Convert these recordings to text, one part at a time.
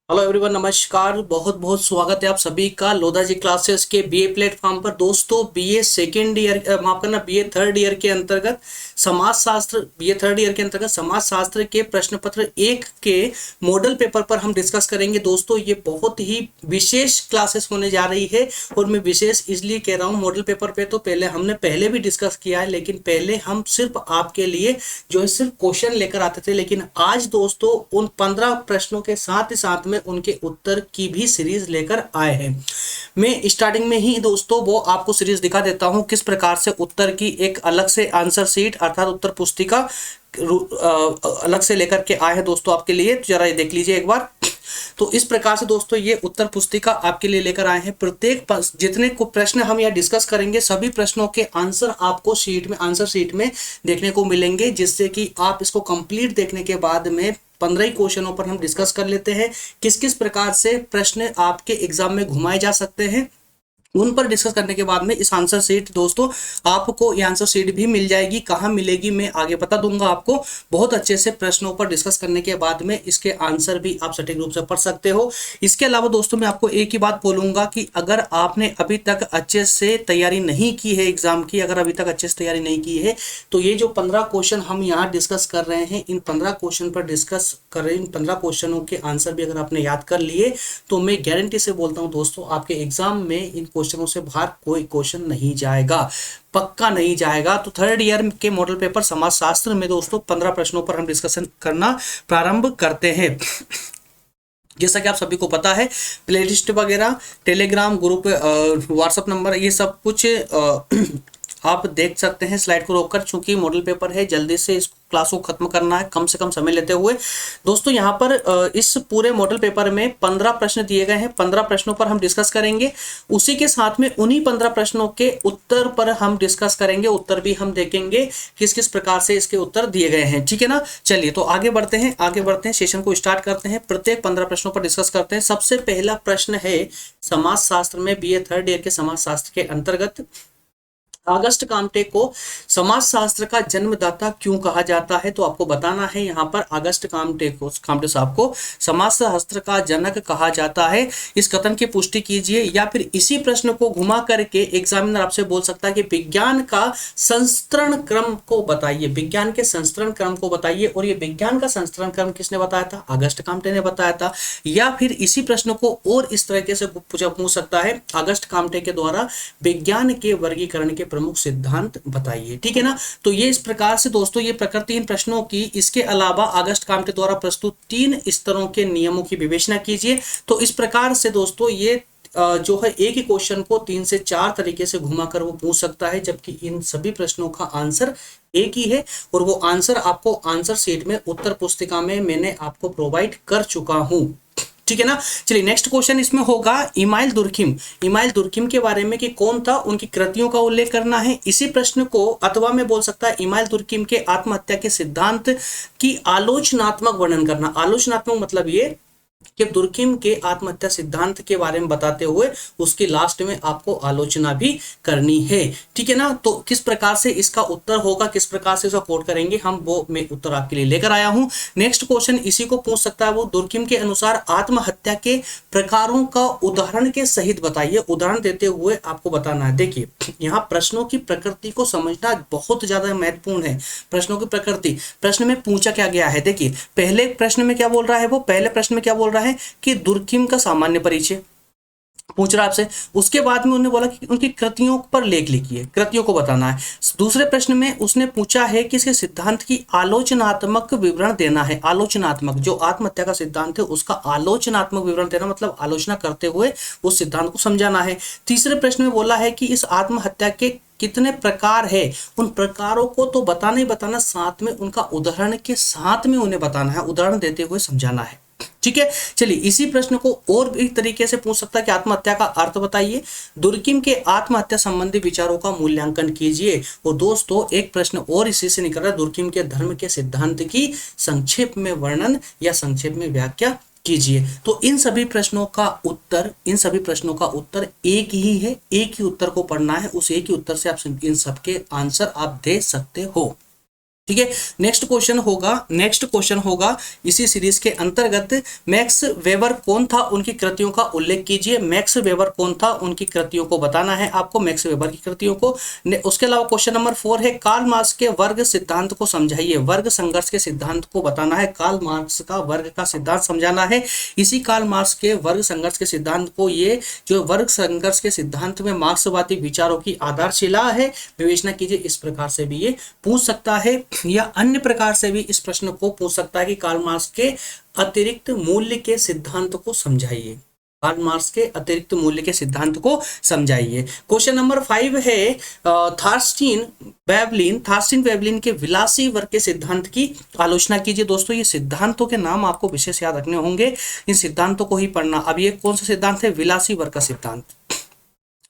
Hello everyone, नमस्कार। बहुत बहुत स्वागत है आप सभी का लोधा जी क्लासेस के बीए प्लेटफॉर्म पर। दोस्तों, बीए सेकेंड ईयर, माफ करना, बीए थर्ड ईयर के अंतर्गत समाज शास्त्र के प्रश्न पत्र एक के मॉडल पेपर पर हम डिस्कस करेंगे। दोस्तों, ये बहुत ही विशेष क्लासेस होने जा रही है और मैं विशेष इसलिए कह रहा हूँ। मॉडल पेपर पे तो हमने पहले भी डिस्कस किया है, लेकिन पहले हम सिर्फ आपके लिए जो है सिर्फ क्वेश्चन लेकर आते थे। लेकिन आज दोस्तों उन 15 प्रश्नों के साथ ही साथ में उनके उत्तर की भी सीरीज लेकर आए हैं। मैं स्टार्टिंग में ही दोस्तों वो आपको सीरीज दिखा देता हूं किस प्रकार से उत्तर की एक अलग से आंसर शीट अर्थात उत्तर पुस्तिका अलग से लेकर के आए हैं दोस्तों आपके लिए। तो जरा ये देख लीजिए एक बार। तो इस प्रकार से दोस्तों ये उत्तर पुस्तिका आपके लिए लेकर आए हैं। प्रत्येक जितने को प्रश्न हम यहाँ डिस्कस करेंगे, सभी प्रश्नों के आंसर आपको आंसर शीट में देखने को मिलेंगे, जिससे कि आप इसको कंप्लीट देखने के बाद में 15 ही क्वेश्चनों पर हम डिस्कस कर लेते हैं किस किस प्रकार से प्रश्न आपके एग्जाम में घुमाए जा सकते हैं। उन पर डिस्कस करने के बाद में इस आंसर शीट दोस्तों आपको ये आंसर शीट भी मिल जाएगी। कहाँ मिलेगी मैं आगे बता दूंगा आपको। बहुत अच्छे से प्रश्नों पर डिस्कस करने के बाद में इसके आंसर भी आप सटीक रूप से पढ़ सकते हो। इसके अलावा दोस्तों मैं आपको एक ही बात बोलूंगा कि अगर आपने अभी तक अच्छे से तैयारी नहीं की है एग्जाम की, अगर अभी तक अच्छे से तैयारी नहीं की है, तो ये जो 15 क्वेश्चन हम यहाँ डिस्कस कर रहे हैं, इन 15 क्वेश्चन पर डिस्कस कर रहे हैं, इन 15 क्वेश्चनों के आंसर भी अगर आपने याद कर लिए तो मैं गारंटी से बोलता हूँ दोस्तों आपके एग्जाम में इन क्वेश्चनों से बाहर कोई क्वेश्चन नहीं जाएगा, पक्का नहीं जाएगा। तो थर्ड ईयर के मॉडल पेपर समाजशास्त्र में दोस्तों 15 प्रश्नों पर हम डिस्कशन करना प्रारंभ करते हैं। जैसा कि आप सभी को पता है, प्लेलिस्ट वगैरह, टेलीग्राम ग्रुप, व्हाट्सएप नंबर, ये सब कुछ आप देख सकते हैं स्लाइड को रोककर। चूंकि मॉडल पेपर है, जल्दी से इस क्लास को खत्म करना है कम से कम समय लेते हुए। दोस्तों यहाँ पर इस पूरे मॉडल पेपर में 15 प्रश्न दिए गए हैं। 15 प्रश्नों पर हम डिस्कस करेंगे। उसी के साथ में उन्हीं 15 प्रश्नों के उत्तर पर हम डिस्कस करेंगे। उत्तर भी हम देखेंगे किस किस प्रकार से इसके उत्तर दिए गए हैं। ठीक है ना। चलिए तो आगे बढ़ते हैं, सेशन को स्टार्ट करते हैं। प्रत्येक 15 प्रश्नों पर डिस्कस करते हैं। सबसे पहला प्रश्न है समाज शास्त्र में, बीए थर्ड ईयर के समाज शास्त्र के अंतर्गत, अगस्ट काम्टे को समाज शास्त्र का जन्मदाता क्यों कहा जाता है। तो आपको बताना है यहाँ पर अगस्ट काम्टे साहब को समाज शास्त्र का जनक कहा जाता है। इस कथन की पुष्टि कीजिए, या फिर इसी प्रश्न को घुमा करके एग्जामिनर आपसे बोल सकता है कि विज्ञान का संस्करण क्रम को बताइए, विज्ञान के संस्करण क्रम को बताइए। और ये विज्ञान का संस्करण क्रम किसने बताया था? अगस्ट काम्टे ने बताया था। या फिर इसी प्रश्न को और इस तरीके से पूछ सकता है, अगस्ट काम्टे के द्वारा विज्ञान के वर्गीकरण के प्रमुख सिद्धांत बताइए। ठीक है ना। तो ये इस प्रकार से दोस्तों ये प्रकृति इन प्रश्नों की। इसके अलावा अगस्ट काम्टे द्वारा प्रस्तुत 3 स्तरों के नियमों की विवेचना कीजिए। तो इस प्रकार से दोस्तों ये जो है एक ही क्वेश्चन को 3 से 4 तरीके से घुमाकर वो पूछ सकता है, जबकि इन सभी प्रश्नों का आंसर एक ही है। और वो आंसर आपको आंसर शीट में, उत्तर पुस्तिका में मैंने आपको प्रोवाइड कर चुका हूं। ठीक है ना। चलिए नेक्स्ट क्वेश्चन इसमें होगा इमाइल दुर्खिम के बारे में कि कौन था, उनकी कृतियों का उल्लेख करना है। इसी प्रश्न को अथवा में बोल सकता है इमाइल दुर्खिम के आत्महत्या के सिद्धांत की आलोचनात्मक वर्णन करना। आलोचनात्मक मतलब ये कि दुर्खिम के आत्महत्या सिद्धांत के बारे में बताते हुए उसकी लास्ट में आपको आलोचना भी करनी है। ठीक है ना। तो किस प्रकार से इसका उत्तर होगा, किस प्रकार से इसका कोट करेंगे हम, वो मैं उत्तर आपके लिए लेकर आया हूं। नेक्स्ट क्वेश्चन इसी को पूछ सकता है वो, दुर्खिम के अनुसार आत्महत्या के प्रकारों का उदाहरण के सहित बताइए। उदाहरण देते हुए आपको बताना है। देखिए यहाँ प्रश्नों की प्रकृति को समझना बहुत ज्यादा महत्वपूर्ण है। प्रश्नों की प्रकृति, प्रश्न में पूछा क्या गया है। देखिए पहले प्रश्न में क्या बोल रहा है वो, पहले प्रश्न में क्या बोल रहा है कि दुर्खिम का सामान्य परिचय पूछ रहा आपसे। उसके बाद में उन्होंने बोला कि उनकी कृतियों पर लेख लिखिए, कृतियों को बताना है। दूसरे प्रश्न में उसने पूछा है कि इसके सिद्धांत की आलोचनात्मक विवरण देना है। आलोचनात्मक, जो आत्महत्या का सिद्धांत है उसका आलोचनात्मक विवरण देना, मतलब आलोचना करते हुए उस सिद्धांत को समझाना है। तीसरे प्रश्न में बोला है कि इस आत्महत्या के कितने प्रकार है, उन प्रकारों को तो बताना ही बताना, साथ में उनका उदाहरण के साथ में उन्हें बताना है, उदाहरण देते हुए समझाना है। ठीक है। चलिए इसी प्रश्न को और भी तरीके से पूछ सकता है कि आत्महत्या का अर्थ बताइए, दुर्खिम के आत्महत्या संबंधी विचारों का मूल्यांकन कीजिए। और दोस्तों एक प्रश्न और इसी से निकल रहा है, दुर्खिम के धर्म के सिद्धांत की संक्षेप में वर्णन या संक्षेप में व्याख्या कीजिए। तो इन सभी प्रश्नों का उत्तर एक ही है, एक ही उत्तर को पढ़ना है। उस एक ही उत्तर से आप इन सबके आंसर आप दे सकते हो। ठीक है। नेक्स्ट क्वेश्चन होगा इसी सीरीज के अंतर्गत मैक्स वेबर कौन था, उनकी कृतियों का उल्लेख कीजिए। मैक्स वेबर कौन था, उनकी कृतियों को बताना है आपको, मैक्स वेबर की कृतियों को। उसके अलावा क्वेश्चन नंबर 4 है कार्ल मार्क्स के वर्ग सिद्धांत को समझाइए। वर्ग संघर्ष के सिद्धांत को बताना है, कार्ल मार्क्स का वर्ग का सिद्धांत समझाना है। इसी कार्ल मार्क्स के वर्ग संघर्ष के सिद्धांत को, ये जो वर्ग संघर्ष के सिद्धांत में मार्क्सवादी विचारों की आधारशिला है, विवेचना कीजिए। इस प्रकार से भी ये पूछ सकता है, या अन्य प्रकार से भी इस प्रश्न को पूछ सकता है कि कार्ल मार्क्स के अतिरिक्त मूल्य के सिद्धांत को समझाइए। कार्ल मार्क्स के अतिरिक्त मूल्य के सिद्धांत को समझाइए। क्वेश्चन नंबर 5 है थॉर्स्टीन वेवलिन के विलासी वर्ग के सिद्धांत की आलोचना कीजिए। दोस्तों ये सिद्धांतों के नाम आपको विशेष याद रखने होंगे, इन सिद्धांतों को ही पढ़ना। अब ये कौन सा सिद्धांत है, विलासी वर्ग का सिद्धांत,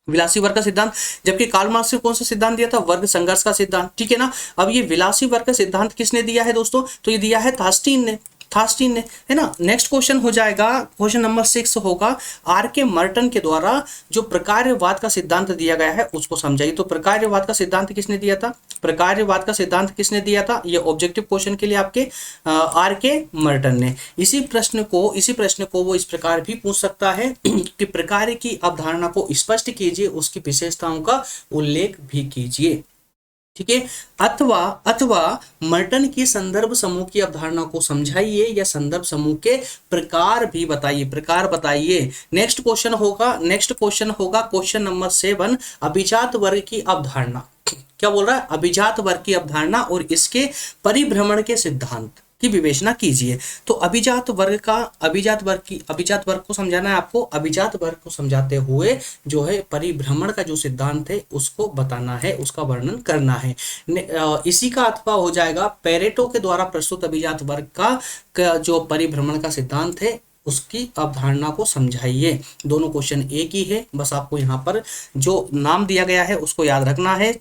विलासी वर्ग का सिद्धांत। जबकि कार्ल मार्क्स ने कौन सा सिद्धांत दिया था, वर्ग संघर्ष का सिद्धांत, ठीक है ना। अब ये विलासी वर्ग का सिद्धांत किसने दिया है दोस्तों, तो ये दिया है थॉर्स्टीन ने, है ना। नेक्स्ट क्वेश्चन हो जाएगा, क्वेश्चन नंबर 6 होगा आर के मर्टन के द्वारा जो प्रकार्यवाद का सिद्धांत दिया गया है उसको समझाइए। तो प्रकार्यवाद का सिद्धांत किसने दिया था, प्रकार्यवाद का सिद्धांत किसने दिया था, ये ऑब्जेक्टिव क्वेश्चन के लिए आपके आर के मर्टन ने। इसी प्रश्न को वो इस प्रकार भी पूछ सकता है कि प्रकार्य की अवधारणा को स्पष्ट कीजिए, उसकी विशेषताओं का उल्लेख भी कीजिए, ठीक है। अथवा मर्टन की संदर्भ समूह की अवधारणा को समझाइए, या संदर्भ समूह के प्रकार भी बताइए, नेक्स्ट क्वेश्चन होगा क्वेश्चन नंबर 7 अभिजात वर्ग की अवधारणा। क्या बोल रहा है, अभिजात वर्ग की अवधारणा और इसके परिभ्रमण के सिद्धांत की विवेचना कीजिए। तो अभिजात वर्ग को समझाना है आपको। अभिजात वर्ग को समझाते हुए जो है परिभ्रमण का जो सिद्धांत है उसको बताना है, उसका वर्णन करना है। इसी का अथवा हो जाएगा पेरेटो के द्वारा प्रस्तुत अभिजात वर्ग का जो परिभ्रमण का सिद्धांत है उसकी अवधारणा को समझाइए। दोनों क्वेश्चन एक ही है, बस आपको यहाँ पर जो नाम दिया गया है उसको याद रखना है।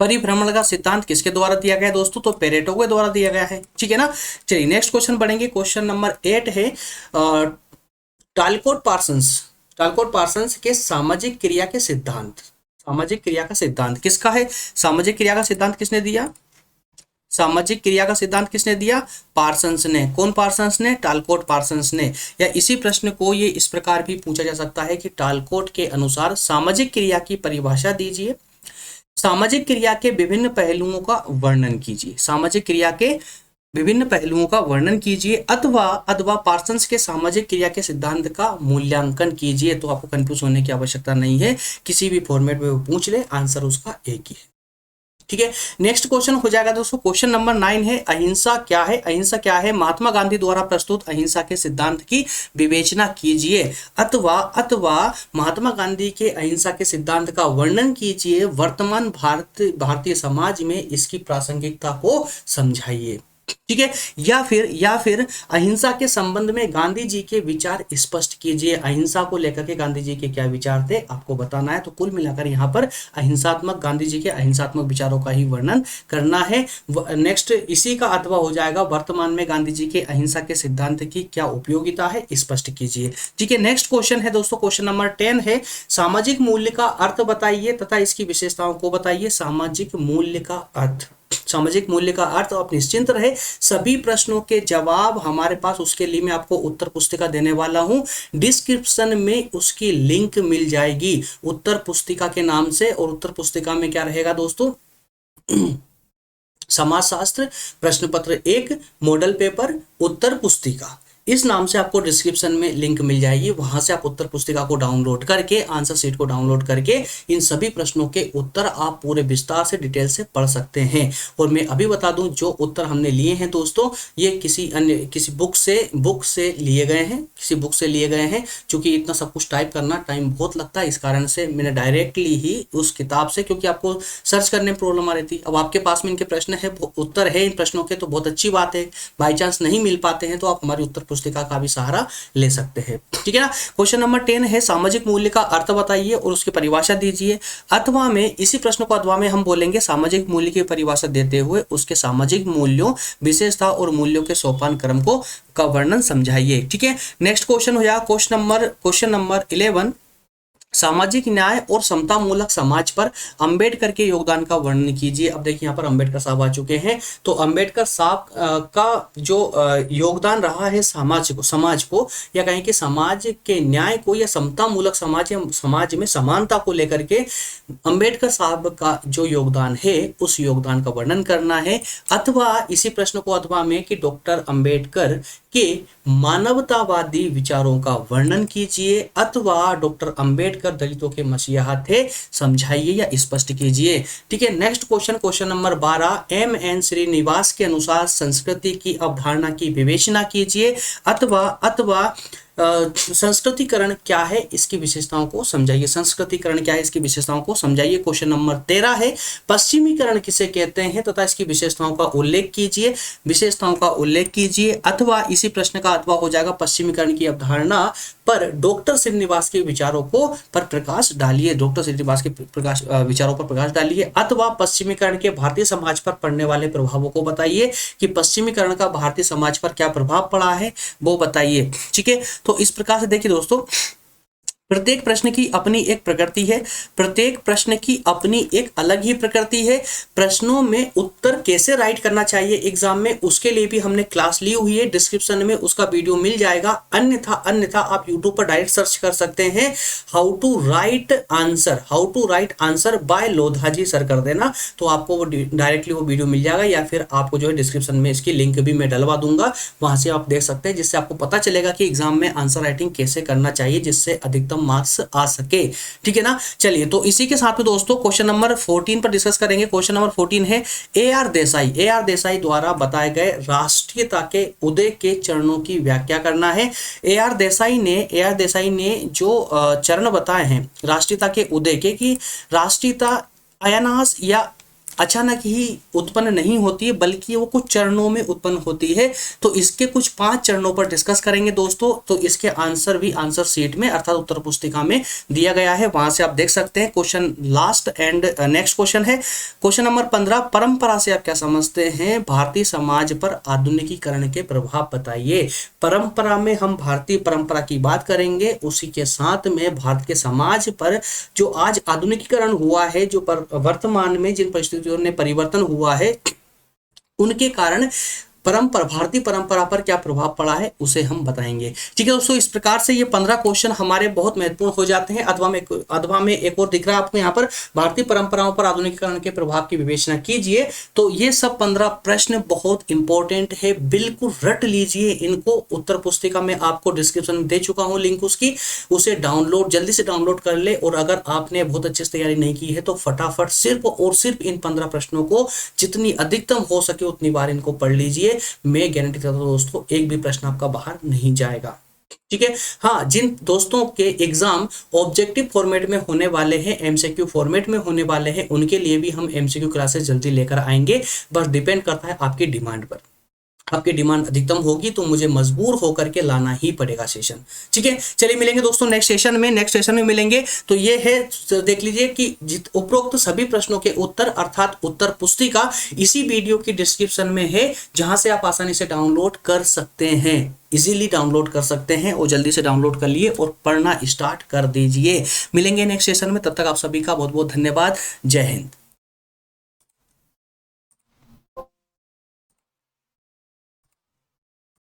परिभ्रमण का सिद्धांत किसके द्वारा दिया गया है दोस्तों, तो पेरेटो के द्वारा दिया गया है, ठीक है ना। चलिए नेक्स्ट क्वेश्चन बढ़ेंगे। क्वेश्चन नंबर 8 है टालकोट पार्सन्स के सामाजिक क्रिया के सिद्धांत। सामाजिक क्रिया का सिद्धांत किसका है, सामाजिक क्रिया का सिद्धांत किसने दिया, सामाजिक क्रिया का सिद्धांत किसने दिया, पार्सन्स ने। कौन पार्सन्स ने, टालकोट पार्सन्स ने। या इसी प्रश्न को ये इस प्रकार भी पूछा जा सकता है कि टालकोट के अनुसार सामाजिक क्रिया की परिभाषा दीजिए, सामाजिक क्रिया के विभिन्न पहलुओं का वर्णन कीजिए, सामाजिक क्रिया के विभिन्न पहलुओं का वर्णन कीजिए, अथवा पार्सन्स के सामाजिक क्रिया के सिद्धांत का मूल्यांकन कीजिए। तो आपको कंफ्यूज होने की आवश्यकता नहीं है, किसी भी फॉर्मेट में वो पूछ ले, आंसर उसका एक ही है, ठीक है। नेक्स्ट क्वेश्चन हो जाएगा दोस्तों क्वेश्चन नंबर 9 है अहिंसा क्या है। अहिंसा क्या है, महात्मा गांधी द्वारा प्रस्तुत अहिंसा के सिद्धांत की विवेचना कीजिए, अथवा महात्मा गांधी के अहिंसा के सिद्धांत का वर्णन कीजिए, वर्तमान भारतीय समाज में इसकी प्रासंगिकता को समझाइए, ठीक है। या फिर अहिंसा के संबंध में गांधी जी के विचार स्पष्ट कीजिए। अहिंसा को लेकर के गांधी जी के क्या विचार थे आपको बताना है। तो कुल मिलाकर यहाँ पर गांधी जी के अहिंसात्मक विचारों का ही वर्णन करना है। नेक्स्ट इसी का अथवा हो जाएगा वर्तमान में गांधी जी के अहिंसा के सिद्धांत की क्या उपयोगिता है, स्पष्ट कीजिए, ठीक है। नेक्स्ट क्वेश्चन है दोस्तों क्वेश्चन नंबर 10 है सामाजिक मूल्य का अर्थ बताइए तथा इसकी विशेषताओं को बताइए। सामाजिक मूल्य का अर्थ, सामाजिक मूल्य का अर्थ। आप निश्चिंत रहे, सभी प्रश्नों के जवाब हमारे पास, उसके लिए मैं आपको उत्तर पुस्तिका देने वाला हूं। डिस्क्रिप्शन में उसकी लिंक मिल जाएगी उत्तर पुस्तिका के नाम से। और उत्तर पुस्तिका में क्या रहेगा दोस्तों, समाजशास्त्र प्रश्न पत्र 1 मॉडल पेपर उत्तर पुस्तिका, इस नाम से आपको डिस्क्रिप्शन में लिंक मिल जाएगी। वहां से आप उत्तर पुस्तिका को डाउनलोड करके, आंसर शीट को डाउनलोड करके इन सभी प्रश्नों के उत्तर आप पूरे विस्तार से डिटेल से पढ़ सकते हैं। और मैं अभी बता दूं जो उत्तर हमने लिए हैं दोस्तों, ये किसी बुक से लिए गए हैं। चूंकि इतना सब कुछ टाइप करना टाइम बहुत लगता है, इस कारण से मैंने डायरेक्टली ही उस किताब से, क्योंकि आपको सर्च करने में प्रॉब्लम आ रही थी। अब आपके पास में इनके प्रश्न है, उत्तर है इन प्रश्नों के, तो बहुत अच्छी बात है। बाई चांस नहीं मिल पाते हैं तो आप हमारी उत्तर पुस्तिका का भी सहारा ले सकते हैं, ठीक है ना। क्वेश्चन नंबर 10 है सामाजिक मूल्य का अर्थ बताइए और उसकी परिभाषा दीजिए। अथवा में, इसी प्रश्न को अथवा में हम बोलेंगे सामाजिक मूल्य की परिभाषा देते हुए उसके सामाजिक मूल्यों, विशेषता और मूल्यों के सोपान क्रम का वर्णन समझाइए, ठीक है। नेक्स्ट क्वेश्चन हो जाएगा क्वेश्चन नंबर 11 सामाजिक न्याय और समता मूलक समाज पर अंबेडकर के योगदान का वर्णन कीजिए। अब देखिए यहाँ पर अंबेडकर साहब आ चुके हैं, तो अंबेडकर साहब का जो योगदान रहा है समाज को या कहें कि समाज के न्याय को या समता मूलक समाज या समाज में समानता को लेकर के अंबेडकर साहब का जो योगदान है उस योगदान का वर्णन करना है। अथवा इसी प्रश्न को अथवा में कि डॉक्टर अंबेडकर के मानवतावादी विचारों का वर्णन कीजिए, अथवा डॉक्टर अंबेडकर दलितों के मसीहा थे, समझाइए या स्पष्ट कीजिए। ठीक है, next question, question number 12, M N. Srinivas के अनुसार संस्कृति की अवधारणा की विवेचना कीजिए, अथवा संस्कृतिकरण क्या है इसकी विशेषताओं को समझाइए। संस्कृतिकरण क्या है इसकी विशेषताओं को समझाइए। क्वेश्चन नंबर 13 है, पश्चिमीकरण किसे कहते हैं तथा इसकी विशेषताओं का उल्लेख कीजिए, विशेषताओं का उल्लेख कीजिए। अथवा इसी प्रश्न का अथवा हो जाएगा, पश्चिमीकरण की अवधारणा पर डॉक्टर श्रीनिवास के विचारों को पर प्रकाश डालिए, डॉक्टर श्रीनिवास के विचारों पर प्रकाश डालिए। अथवा पश्चिमीकरण के भारतीय समाज पर पड़ने वाले प्रभावों को बताइए, कि पश्चिमीकरण का भारतीय समाज पर क्या प्रभाव पड़ा है वो बताइए। ठीक है, तो इस प्रकार से देखिए दोस्तों, प्रत्येक प्रश्न की अपनी एक प्रकृति है, प्रत्येक प्रश्न की अपनी एक अलग ही प्रकृति है। प्रश्नों में उत्तर कैसे राइट करना चाहिए एग्जाम में, उसके लिए भी हमने क्लास ली हुई है, डिस्क्रिप्शन में उसका वीडियो मिल जाएगा। अन्यथा आप यूट्यूब पर डायरेक्ट सर्च कर सकते हैं, how to write answer by Lodhaji sir कर देना, तो आपको वो डायरेक्टली वो वीडियो मिल जाएगा, या फिर आपको जो है डिस्क्रिप्शन में इसकी लिंक भी मैं डलवा दूंगा, वहां से आप देख सकते हैं, जिससे आपको पता चलेगा कि एग्जाम में आंसर राइटिंग कैसे करना चाहिए जिससे अधिकतम मार्क्स आ सके। ठीक है ना, चलिए तो इसी के साथ में दोस्तों क्वेश्चन नंबर 14 पर डिस्कस करेंगे। क्वेश्चन नंबर 14 है, ए आर देसाई द्वारा बताए गए राष्ट्रीयता के उदय के चरणों की व्याख्या करना है। ए आर देसाई ने जो चरण बताए हैं राष्ट्रीयता के उदय के, कि राष्ट्रीयता अनायास या अचानक ही उत्पन्न नहीं होती है, बल्कि वो कुछ चरणों में उत्पन्न होती है। तो इसके कुछ 5 चरणों पर डिस्कस करेंगे दोस्तों। तो इसके आंसर भी आंसर शीट में अर्थात उत्तर पुस्तिका में दिया गया है, वहां से आप देख सकते हैं। Question last and next question है, क्वेश्चन नंबर 15, परंपरा से आप क्या समझते हैं, भारतीय समाज पर आधुनिकीकरण के प्रभाव बताइए। परंपरा में हम भारतीय परंपरा की बात करेंगे, उसी के साथ में भारत के समाज पर जो आज आधुनिकीकरण हुआ है, जो वर्तमान में जिन परिस्थितियों ने परिवर्तन हुआ है, उनके कारण भारतीय परंपरा पर क्या प्रभाव पड़ा है उसे हम बताएंगे। ठीक है दोस्तों, इस प्रकार से ये 15 क्वेश्चन हमारे बहुत महत्वपूर्ण हो जाते हैं। अथवा में एक और दिख रहा है आपको यहाँ पर, भारतीय परंपराओं पर आधुनिकीकरण के प्रभाव की विवेचना कीजिए। तो ये सब 15 प्रश्न बहुत इंपॉर्टेंट है, बिल्कुल रट लीजिए इनको। उत्तर पुस्तिका में आपको डिस्क्रिप्शन में दे चुका हूँ लिंक उसकी, उसे जल्दी से डाउनलोड कर ले। और अगर आपने बहुत अच्छे से तैयारी नहीं की है तो फटाफट सिर्फ और सिर्फ इन 15 प्रश्नों को जितनी अधिकतम हो सके उतनी बार इनको पढ़ लीजिए। मैं गारंटी करता हूं दोस्तों, एक भी प्रश्न आपका बाहर नहीं जाएगा। ठीक है, हाँ, जिन दोस्तों के एग्जाम ऑब्जेक्टिव फॉर्मेट में होने वाले हैं, एमसीक्यू फॉर्मेट में होने वाले हैं, उनके लिए भी हम एमसीक्यू क्लासेस जल्दी लेकर आएंगे। बस डिपेंड करता है आपकी डिमांड पर। आपकी डिमांड अधिकतम होगी तो मुझे मजबूर होकर के लाना ही पड़ेगा सेशन। ठीक है, चलिए मिलेंगे दोस्तों नेक्स्ट सेशन में मिलेंगे। तो ये है, देख लीजिए कि उपरोक्त सभी प्रश्नों के उत्तर अर्थात उत्तर पुस्तिका इसी वीडियो की डिस्क्रिप्शन में है, जहां से आप आसानी से डाउनलोड कर सकते हैं, इजीली डाउनलोड कर सकते हैं। और जल्दी से डाउनलोड कर लिए और पढ़ना स्टार्ट कर दीजिए। मिलेंगे नेक्स्ट सेशन में, तब तक आप सभी का बहुत बहुत धन्यवाद। जय हिंद।